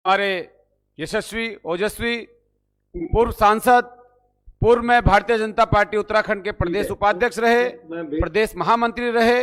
हमारे यशस्वी ओजस्वी पूर्व सांसद, पूर्व में भारतीय जनता पार्टी उत्तराखंड के प्रदेश उपाध्यक्ष रहे, प्रदेश महामंत्री रहे,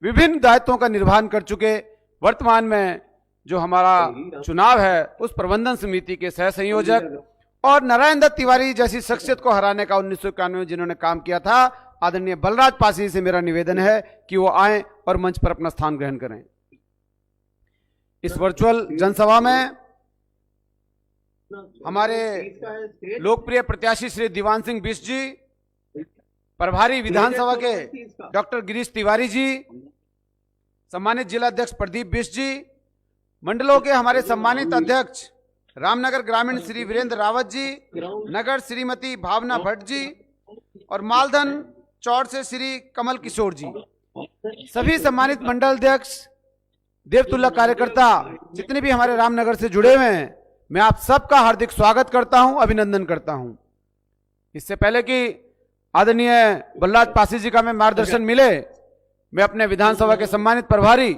विभिन्न दायित्वों का निर्वहन कर चुके, वर्तमान में जो हमारा चुनाव है उस प्रबंधन समिति के सह संयोजक और नारायण दत्त तिवारी जैसी शख्सियत को हराने का 1991 में जिन्होंने काम किया था, आदरणीय बलराज पासी से मेरा निवेदन है कि वो आए और मंच पर अपना स्थान ग्रहण करें। इस वर्चुअल जनसभा में हमारे लोकप्रिय प्रत्याशी श्री दीवान सिंह बिष्ट जी, प्रभारी विधानसभा के डॉक्टर गिरीश तिवारी जी, सम्मानित जिला अध्यक्ष प्रदीप बिष्ट जी, मंडलों के हमारे सम्मानित अध्यक्ष रामनगर ग्रामीण श्री वीरेंद्र रावत जी, नगर श्रीमती भावना भट्ट जी और मालधन चौड़ से श्री कमल किशोर जी, सभी सम्मानित मंडल अध्यक्ष, देवतुल्य कार्यकर्ता जितने भी हमारे रामनगर से जुड़े हुए हैं, मैं आप सबका हार्दिक स्वागत करता हूं, अभिनंदन करता हूं। इससे पहले कि आदरणीय बलराज पासी जी का मैं मार्गदर्शन मिले, मैं अपने विधानसभा के सम्मानित प्रभारी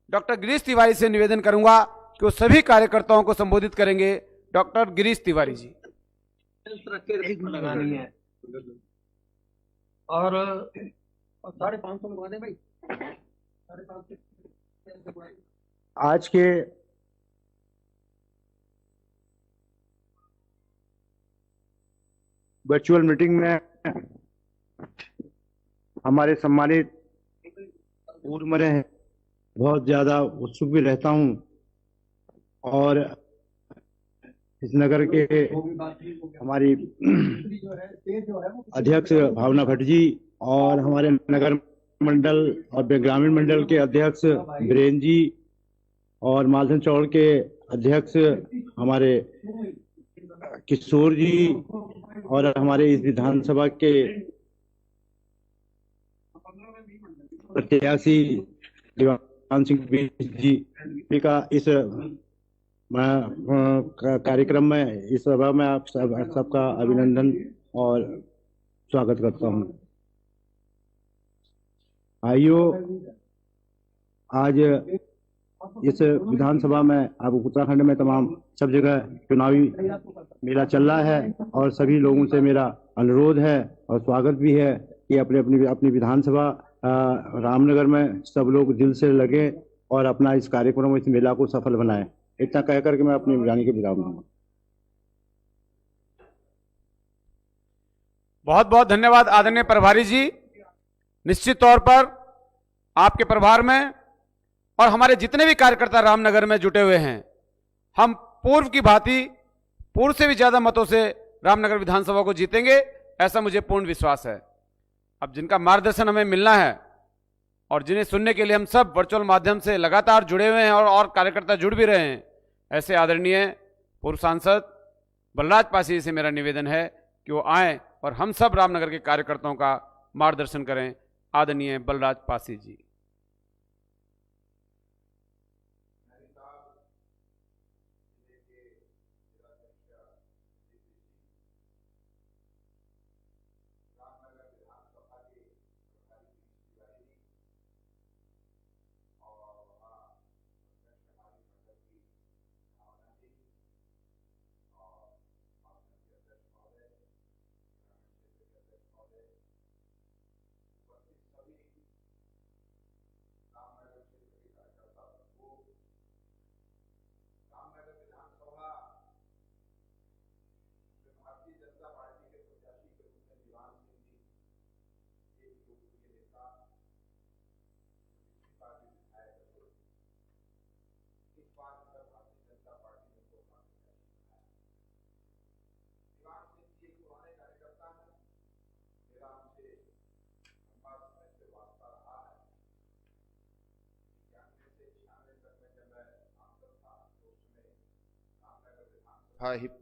डॉक्टर गिरीश तिवारी से निवेदन करूंगा कि वो सभी कार्यकर्ताओं को संबोधित करेंगे। डॉक्टर गिरीश तिवारी जी। लगानी है और 550 लगवा दे भाई। 550 आज के वर्चुअल मीटिंग में हमारे सम्मानित पूर्व में रहे, बहुत ज्यादा उत्सुक भी रहता हूं और इस नगर के हमारी अध्यक्ष भावना भट्ट जी और हमारे नगर मंडल और ग्रामीण मंडल के अध्यक्ष वीरेंद्र जी और मालधन चौड़ के अध्यक्ष हमारे किशोर जी और हमारे इस विधानसभा के प्रत्याशी दीवान सिंह जी का इस कार्यक्रम में, इस सभा में आप सबका अभिनंदन और स्वागत करता हूं। आइयो, आज इस विधानसभा में, अब उत्तराखंड में तमाम सब जगह चुनावी मेला चल रहा है और सभी लोगों से मेरा अनुरोध है और स्वागत भी है कि अपनी विधानसभा रामनगर में सब लोग दिल से लगे और अपना इस कार्यक्रम, इस मेला को सफल बनाएं। इतना कह करके मैं अपनी वाणी के विराम दूंगा। बहुत बहुत धन्यवाद आदरणीय प्रभारी जी। निश्चित तौर पर आपके प्रभार में और हमारे जितने भी कार्यकर्ता रामनगर में जुटे हुए हैं, हम पूर्व की भांति, पूर्व से भी ज्यादा मतों से रामनगर विधानसभा को जीतेंगे, ऐसा मुझे पूर्ण विश्वास है। अब जिनका मार्गदर्शन हमें मिलना है और जिन्हें सुनने के लिए हम सब वर्चुअल माध्यम से लगातार जुड़े हुए हैं और कार्यकर्ता जुड़ भी रहे हैं, ऐसे आदरणीय पूर्व सांसद बलराज पासी से मेरा निवेदन है कि वो आए और हम सब रामनगर के कार्यकर्ताओं का मार्गदर्शन करें। आदरणीय बलराज पासी जी।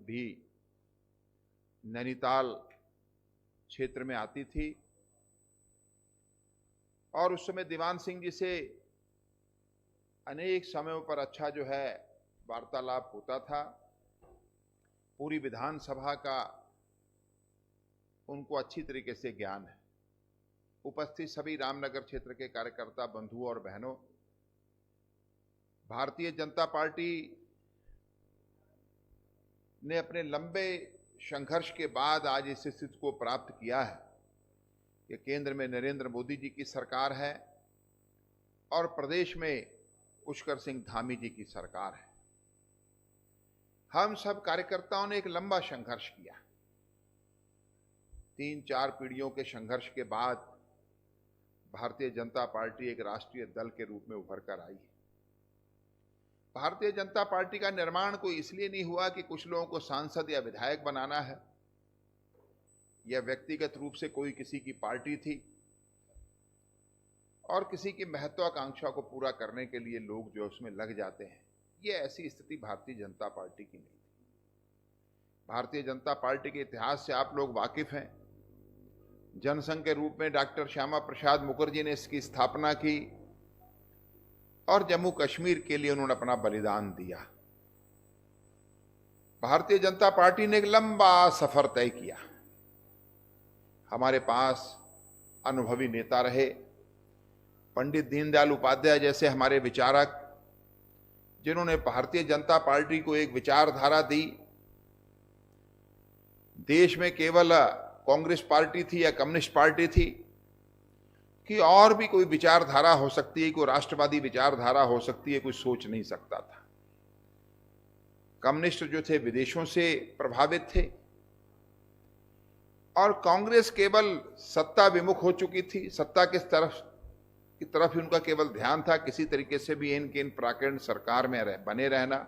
भी नैनीताल क्षेत्र में आती थी और उस समय दीवान सिंह जी से अनेक समयों पर अच्छा जो है वार्तालाप होता था। पूरी विधानसभा का उनको अच्छी तरीके से ज्ञान है। उपस्थित सभी रामनगर क्षेत्र के कार्यकर्ता बंधुओं और बहनों, भारतीय जनता पार्टी ने अपने लंबे संघर्ष के बाद आज इस स्थिति को प्राप्त किया है कि केंद्र में नरेंद्र मोदी जी की सरकार है और प्रदेश में पुष्कर सिंह धामी जी की सरकार है। हम सब कार्यकर्ताओं ने एक लंबा संघर्ष किया। 3-4 पीढ़ियों के संघर्ष के बाद भारतीय जनता पार्टी एक राष्ट्रीय दल के रूप में उभर कर आई है। भारतीय जनता पार्टी का निर्माण कोई इसलिए नहीं हुआ कि कुछ लोगों को सांसद या विधायक बनाना है, या व्यक्तिगत रूप से कोई किसी की पार्टी थी और किसी की महत्वाकांक्षा को पूरा करने के लिए लोग जो उसमें लग जाते हैं। ये ऐसी स्थिति भारतीय जनता पार्टी की नहीं थी। भारतीय जनता पार्टी के इतिहास से आप लोग वाकिफ हैं। जनसंघ के रूप में डॉक्टर श्यामा प्रसाद मुखर्जी ने इसकी स्थापना की और जम्मू कश्मीर के लिए उन्होंने अपना बलिदान दिया। भारतीय जनता पार्टी ने एक लंबा सफर तय किया। हमारे पास अनुभवी नेता रहे, पंडित दीनदयाल उपाध्याय जैसे हमारे विचारक, जिन्होंने भारतीय जनता पार्टी को एक विचारधारा दी। देश में केवल कांग्रेस पार्टी थी या कम्युनिस्ट पार्टी थी कि और भी कोई विचारधारा हो सकती है, कोई राष्ट्रवादी विचारधारा हो सकती है, कोई सोच नहीं सकता था। कम्युनिस्ट जो थे विदेशों से प्रभावित थे और कांग्रेस केवल सत्ता विमुख हो चुकी थी। सत्ता की तरफ ही उनका केवल ध्यान था, किसी तरीके से भी इन प्राकरण सरकार में बने रहना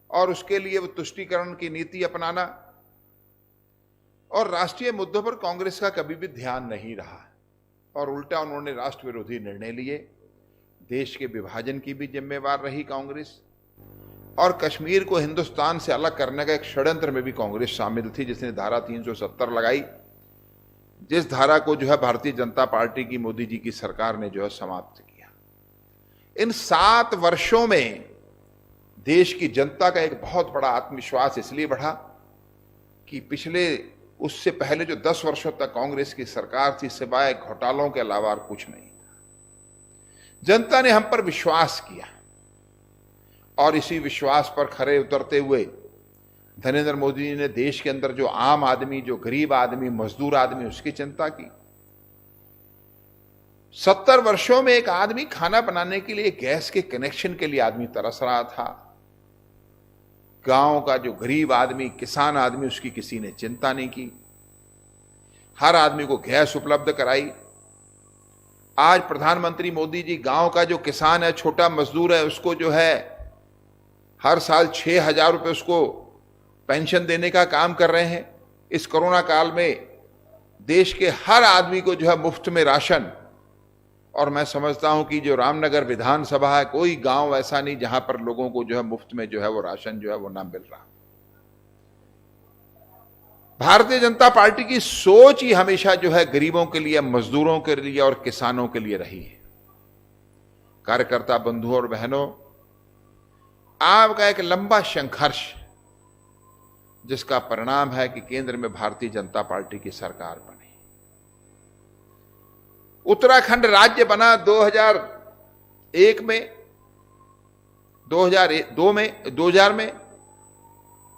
और उसके लिए वो तुष्टीकरण की नीति अपनाना, और राष्ट्रीय मुद्दों पर कांग्रेस का कभी भी ध्यान नहीं रहा और उल्टा उन्होंने राष्ट्र विरोधी निर्णय लिए। देश के विभाजन की भी जिम्मेवार रही कांग्रेस, और कश्मीर को हिंदुस्तान से अलग करने का एक षड्यंत्र में भी कांग्रेस शामिल थी, जिसने धारा 370 लगाई, जिस धारा को जो है भारतीय जनता पार्टी की मोदी जी की सरकार ने जो है समाप्त किया। इन 7 वर्षों में देश की जनता का एक बहुत बड़ा आत्मविश्वास इसलिए बढ़ा कि पिछले उससे पहले जो 10 वर्षों तक कांग्रेस की सरकार थी, सिवाय घोटालों के अलावा और कुछ नहीं था। जनता ने हम पर विश्वास किया और इसी विश्वास पर खरे उतरते हुए नरेंद्र मोदी जी ने देश के अंदर जो आम आदमी, जो गरीब आदमी, मजदूर आदमी, उसकी चिंता की। 70 वर्षों में एक आदमी खाना बनाने के लिए गैस के कनेक्शन के लिए आदमी तरस रहा था। गांव का जो गरीब आदमी, किसान आदमी, उसकी किसी ने चिंता नहीं की। हर आदमी को गैस उपलब्ध कराई। आज प्रधानमंत्री मोदी जी गांव का जो किसान है, छोटा मजदूर है, उसको जो है हर साल 6,000 रुपए उसको पेंशन देने का काम कर रहे हैं। इस कोरोना काल में देश के हर आदमी को जो है मुफ्त में राशन, और मैं समझता हूं कि जो रामनगर विधानसभा है, कोई गांव ऐसा नहीं जहां पर लोगों को जो है मुफ्त में जो है वो राशन जो है वो ना मिल रहा। भारतीय जनता पार्टी की सोच ही हमेशा जो है गरीबों के लिए, मजदूरों के लिए और किसानों के लिए रही है। कार्यकर्ता बंधुओं और बहनों, आपका एक लंबा संघर्ष, जिसका परिणाम है कि केंद्र में भारतीय जनता पार्टी की सरकार बनी। उत्तराखंड राज्य बना 2001 में, 2000 में,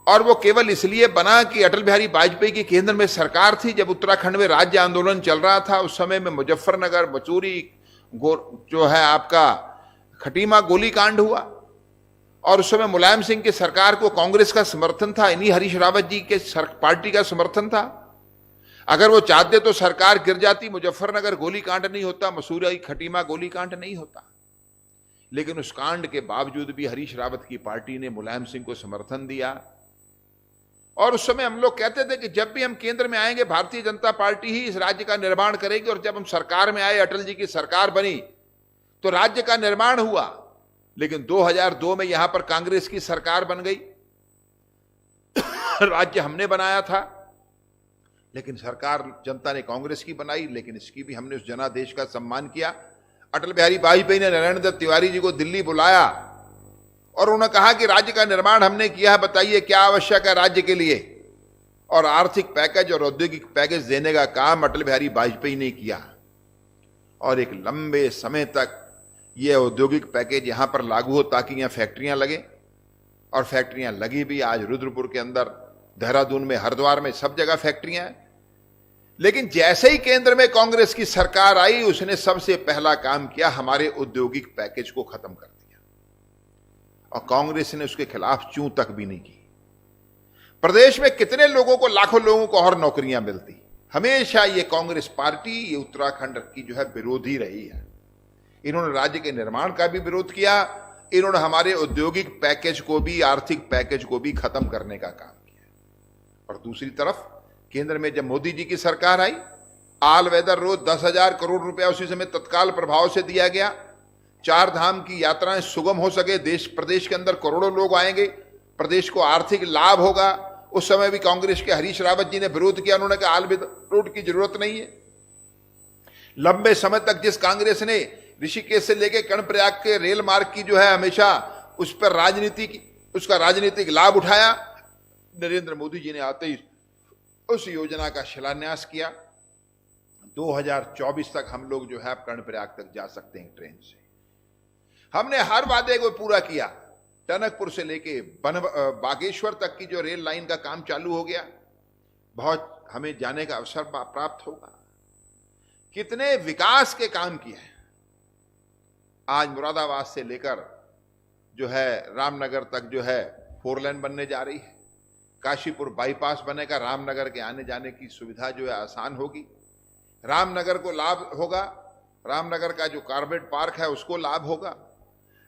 और वो केवल इसलिए बना कि अटल बिहारी वाजपेयी की केंद्र में सरकार थी। जब उत्तराखंड में राज्य आंदोलन चल रहा था, उस समय में मुजफ्फरनगर, मसूरी, जो है आपका खटीमा गोलीकांड हुआ, और उस समय मुलायम सिंह की सरकार को कांग्रेस का समर्थन था, इन्हीं हरीश रावत जी के पार्टी का समर्थन था। अगर वो चाहते तो सरकार गिर जाती, मुजफ्फरनगर गोलीकांड नहीं होता, मसूरी खटीमा गोलीकांड नहीं होता। लेकिन उस कांड के बावजूद भी हरीश रावत की पार्टी ने मुलायम सिंह को समर्थन दिया, और उस समय हम लोग कहते थे कि जब भी हम केंद्र में आएंगे, भारतीय जनता पार्टी ही इस राज्य का निर्माण करेगी। और जब हम सरकार में आए, अटल जी की सरकार बनी, तो राज्य का निर्माण हुआ। लेकिन 2002 में यहां पर कांग्रेस की सरकार बन गई। राज्य हमने बनाया था, लेकिन सरकार जनता ने कांग्रेस की बनाई, लेकिन इसकी भी हमने उस जनादेश का सम्मान किया। अटल बिहारी वाजपेयी ने नारायण दत्त तिवारी जी को दिल्ली बुलाया और उन्होंने कहा कि राज्य का निर्माण हमने किया है, बताइए क्या आवश्यक है राज्य के लिए। और आर्थिक पैकेज और औद्योगिक पैकेज देने का काम अटल बिहारी वाजपेयी ने किया, और एक लंबे समय तक यह औद्योगिक पैकेज यहां पर लागू हो ताकि यहां फैक्ट्रियां लगे और फैक्ट्रियां लगी भी। आज रुद्रपुर के अंदर, देहरादून में, हरिद्वार में, सब जगह फैक्ट्रियां हैं। लेकिन जैसे ही केंद्र में कांग्रेस की सरकार आई, उसने सबसे पहला काम किया, हमारे औद्योगिक पैकेज को खत्म कर दिया। और कांग्रेस ने उसके खिलाफ चूं तक भी नहीं की। प्रदेश में कितने लोगों को, लाखों लोगों को और नौकरियां मिलती। हमेशा ये कांग्रेस पार्टी, ये उत्तराखंड की जो है विरोधी रही है। इन्होंने राज्य के निर्माण का भी विरोध किया, इन्होंने हमारे औद्योगिक पैकेज को भी, आर्थिक पैकेज को भी खत्म करने का काम किया। और दूसरी तरफ केंद्र में जब मोदी जी की सरकार आई, ऑल वेदर रोड 10,000 करोड़ रुपया उसी समय तत्काल प्रभाव से दिया गया। 4 धाम की यात्राएं सुगम हो सके, देश प्रदेश के अंदर करोड़ों लोग आएंगे, प्रदेश को आर्थिक लाभ होगा। उस समय भी कांग्रेस के हरीश रावत जी ने विरोध किया, उन्होंने कहा ऑल वेदर रोड की जरूरत नहीं है। लंबे समय तक जिस कांग्रेस ने ऋषिकेश से लेकर कर्णप्रयाग के रेल मार्ग की जो है हमेशा उस पर उसका राजनीतिक लाभ उठाया, नरेंद्र मोदी जी ने आते ही उस योजना का शिलान्यास किया। 2024 तक हम लोग जो है अब कर्णप्रयाग तक जा सकते हैं ट्रेन से। हमने हर वादे को पूरा किया। टनकपुर से लेके बागेश्वर तक की जो रेल लाइन का काम चालू हो गया, बहुत हमें जाने का अवसर प्राप्त होगा। कितने विकास के काम किए हैं। आज मुरादाबाद से लेकर जो है रामनगर तक जो है 4 लेन बनने जा रही है। काशीपुर बाईपास बनेगा, रामनगर के आने जाने की सुविधा जो है आसान होगी। रामनगर को लाभ होगा, रामनगर का जो कार्बेट पार्क है उसको लाभ होगा।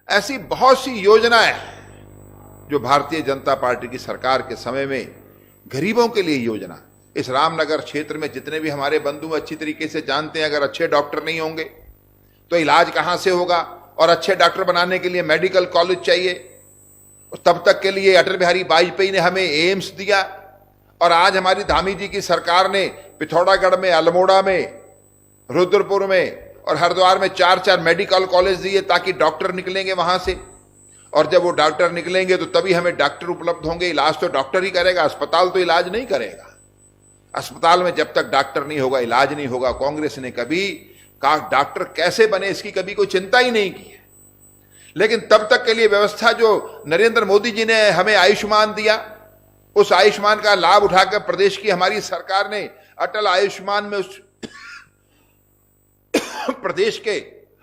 ऐसी बहुत सी योजनाएं जो भारतीय जनता पार्टी की सरकार के समय में गरीबों के लिए योजना। इस रामनगर क्षेत्र में जितने भी हमारे बंधु अच्छी तरीके से जानते हैं, अगर अच्छे डॉक्टर नहीं होंगे तो इलाज कहां से होगा। और अच्छे डॉक्टर बनाने के लिए मेडिकल कॉलेज चाहिए। तब तक के लिए अटल बिहारी वाजपेयी ने हमें एम्स दिया। और आज हमारी धामी जी की सरकार ने पिथौरागढ़ में, अल्मोड़ा में, रुद्रपुर में और हरिद्वार में 4-4 मेडिकल कॉलेज दिए, ताकि डॉक्टर निकलेंगे वहां से। और जब वो डॉक्टर निकलेंगे तो तभी हमें डॉक्टर उपलब्ध होंगे। इलाज तो डॉक्टर ही करेगा, अस्पताल तो इलाज नहीं करेगा। अस्पताल में जब तक डॉक्टर नहीं होगा, इलाज नहीं होगा। कांग्रेस ने कभी कहा डॉक्टर कैसे बने, इसकी कभी कोई चिंता ही नहीं की है। लेकिन तब तक के लिए व्यवस्था जो नरेंद्र मोदी जी ने हमें आयुष्मान दिया, उस आयुष्मान का लाभ उठाकर प्रदेश की हमारी सरकार ने अटल आयुष्मान में उस प्रदेश के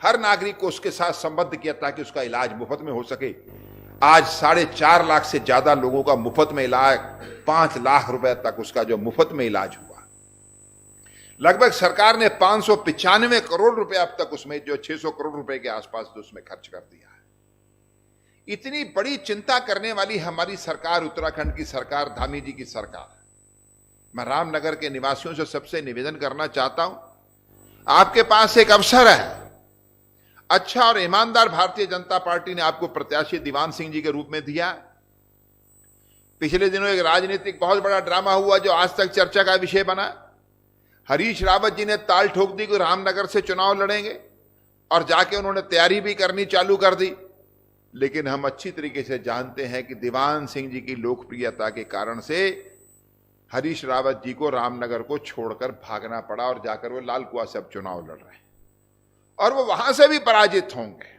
हर नागरिक को उसके साथ संबद्ध किया ताकि उसका इलाज मुफ्त में हो सके। आज 4.5 लाख से ज्यादा लोगों का मुफ्त में इलाज, 5 लाख रुपए तक उसका जो मुफ्त में इलाज हुआ। लगभग सरकार ने 595 करोड़ रुपए अब तक उसमें, जो 600 करोड़ रुपए के आसपास उसमें खर्च कर दिया है। इतनी बड़ी चिंता करने वाली हमारी सरकार, उत्तराखंड की सरकार, धामी जी की सरकार। मैं रामनगर के निवासियों से सबसे निवेदन करना चाहता हूं, आपके पास एक अवसर है। अच्छा और ईमानदार भारतीय जनता पार्टी ने आपको प्रत्याशी दीवान सिंह जी के रूप में दिया। पिछले दिनों एक राजनीतिक बहुत बड़ा ड्रामा हुआ जो आज तक चर्चा का विषय बना। हरीश रावत जी ने ताल ठोक दी कि रामनगर से चुनाव लड़ेंगे और जाके उन्होंने तैयारी भी करनी चालू कर दी। लेकिन हम अच्छी तरीके से जानते हैं कि दीवान सिंह जी की लोकप्रियता के कारण से हरीश रावत जी को रामनगर को छोड़कर भागना पड़ा और जाकर वो लाल कुआं से अब चुनाव लड़ रहे हैं और वो वहां से भी पराजित होंगे।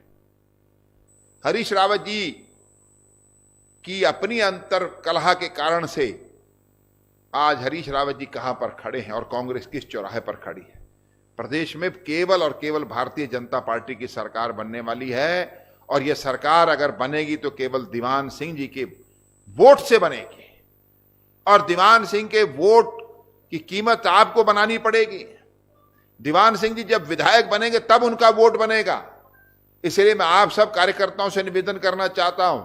हरीश रावत जी की अपनी अंतर कलह के कारण से आज हरीश रावत जी कहां पर खड़े हैं और कांग्रेस किस चौराहे पर खड़ी है। प्रदेश में केवल और केवल भारतीय जनता पार्टी की सरकार बनने वाली है और यह सरकार अगर बनेगी तो केवल दीवान सिंह जी के वोट से बनेगी और दीवान सिंह के वोट की कीमत आपको बनानी पड़ेगी। दीवान सिंह जी जब विधायक बनेंगे तब उनका वोट बनेगा। इसलिए मैं आप सब कार्यकर्ताओं से निवेदन करना चाहता हूं,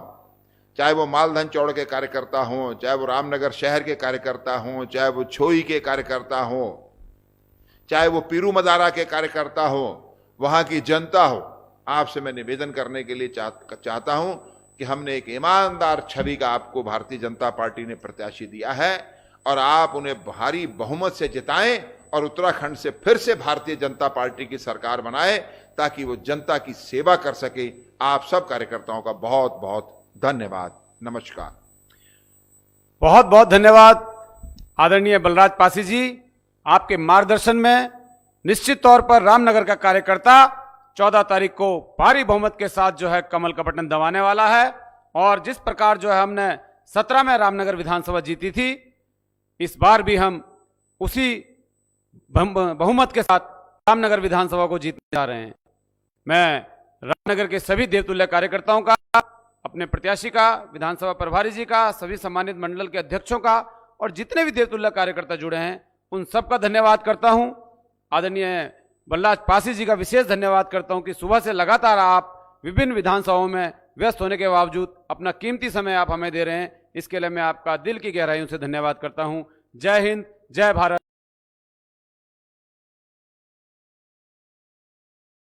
चाहे वो मालधन चौड़ के कार्यकर्ता हों, चाहे वो रामनगर शहर के कार्यकर्ता हों, चाहे वो छोई के कार्यकर्ता हों, चाहे वो पीरू मदारा के कार्यकर्ता हो, वहां की जनता हो, आपसे मैं निवेदन करने के लिए चाहता हूं कि हमने एक ईमानदार छवि का आपको भारतीय जनता पार्टी ने प्रत्याशी दिया है और आप उन्हें भारी बहुमत से जिताएं और उत्तराखंड से फिर से भारतीय जनता पार्टी की सरकार बनाए ताकि वो जनता की सेवा कर सके। आप सब कार्यकर्ताओं का बहुत बहुत धन्यवाद। नमस्कार। बहुत बहुत धन्यवाद आदरणीय बलराज पासी जी। आपके मार्गदर्शन में निश्चित तौर पर रामनगर का कार्यकर्ता 14 तारीख को भारी बहुमत के साथ जो है कमल का बटन दबाने वाला है और जिस प्रकार जो है हमने 17 में रामनगर विधानसभा जीती थी, इस बार भी हम उसी बहुमत के साथ रामनगर विधानसभा को जीतने जा रहे हैं। मैं रामनगर के सभी देवतुल्य कार्यकर्ताओं का, अपने प्रत्याशी का, विधानसभा प्रभारी जी का, सभी सम्मानित मंडल के अध्यक्षों का और जितने भी देवतुल्य कार्यकर्ता जुड़े हैं उन सबका धन्यवाद करता हूं। आदरणीय बलराज पासी जी का विशेष धन्यवाद करता हूं कि सुबह से लगातार आप विभिन्न विधानसभाओं में व्यस्त होने के बावजूद अपना कीमती समय आप हमें दे रहे हैं। इसके लिए मैं आपका दिल की गहराइयों से धन्यवाद करता हूं। जय हिंद, जय भारत।